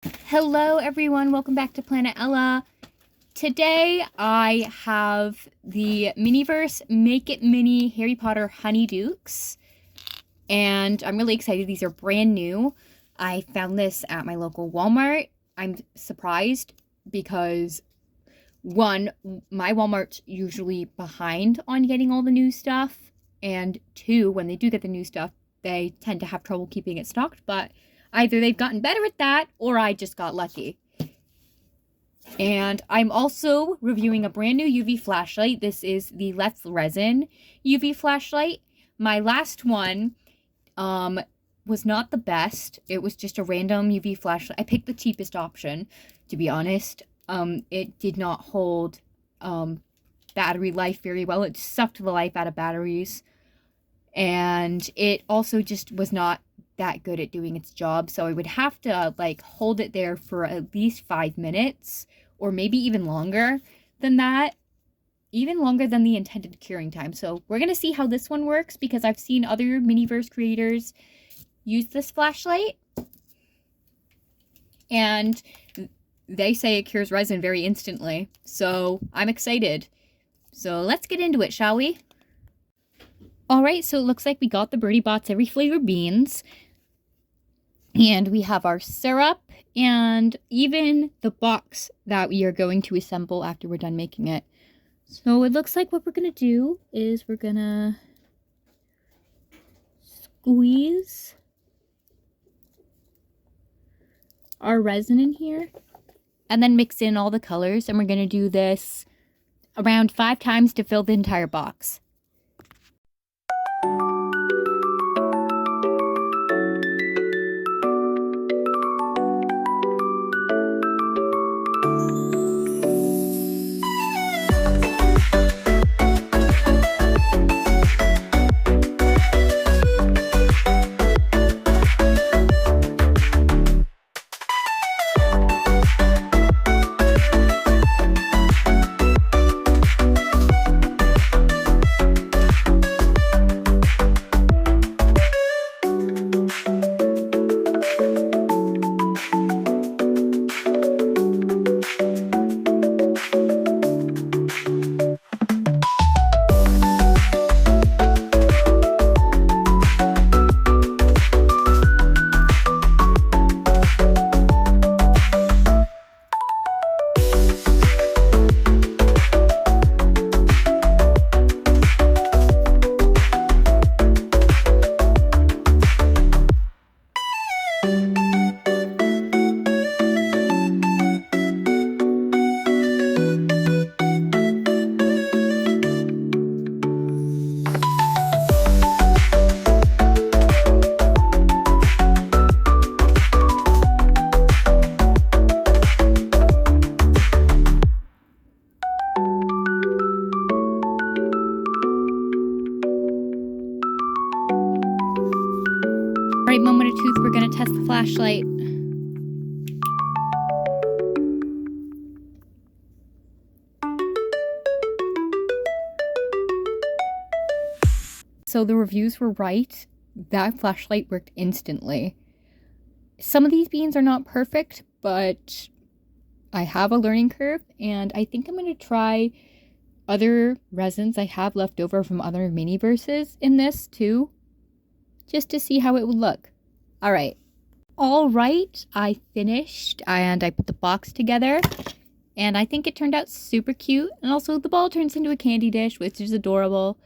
Hello everyone, welcome back to Planet Ella. Today I have the Miniverse Make It Mini Harry Potter Honeydukes, and I'm really excited. These are brand new. I found this at my local Walmart. I'm surprised because one, my Walmart's usually behind on getting all the new stuff, and two, when they do get the new stuff, they tend to have trouble keeping it stocked, but either they've gotten better at that or I just got lucky. And I'm also reviewing a brand new UV flashlight. This is the RESIN UV flashlight. My last one was not the best. It was just a random UV flashlight. I picked the cheapest option, to be honest. It did not hold battery life very well. It sucked the life out of batteries. And it also just was not that good at doing its job, so I would have to hold it there for at least 5 minutes, or maybe even longer than that, even longer than the intended curing time. So we're gonna see how this one works, because I've seen other Miniverse creators use this flashlight and they say it cures resin very instantly, so I'm excited. So let's get into it, shall we? Alright, so it looks like we got the Birdie Bots every flavor beans. And we have our syrup and even the box that we are going to assemble after we're done making it. So it looks like what we're going to do is we're going to squeeze our resin in here and then mix in all the colors. And we're going to do this around 5 times to fill the entire box. Alright, moment of truth, we're gonna test the flashlight. So the reviews were right. That flashlight worked instantly. Some of these beans are not perfect, but I have a learning curve, and I think I'm gonna try other resins I have left over from other Miniverses in this too, just to see how it would look. Alright, I finished and I put the box together, and I think it turned out super cute, and also the ball turns into a candy dish, which is adorable.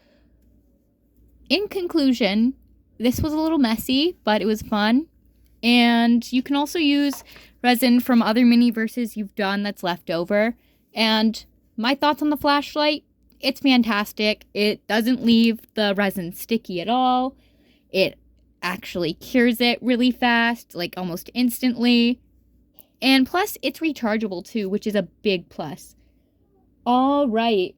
In conclusion, this was a little messy, but it was fun, and you can also use resin from other Miniverses you've done that's left over. And my thoughts on the flashlight, it's fantastic. It doesn't leave the resin sticky at all. It actually cures it really fast, like almost instantly. And plus, it's rechargeable too, which is a big plus. All right.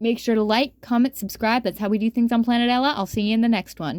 Make sure to like, comment, subscribe. That's how we do things on Planet Ella. I'll see you in the next one.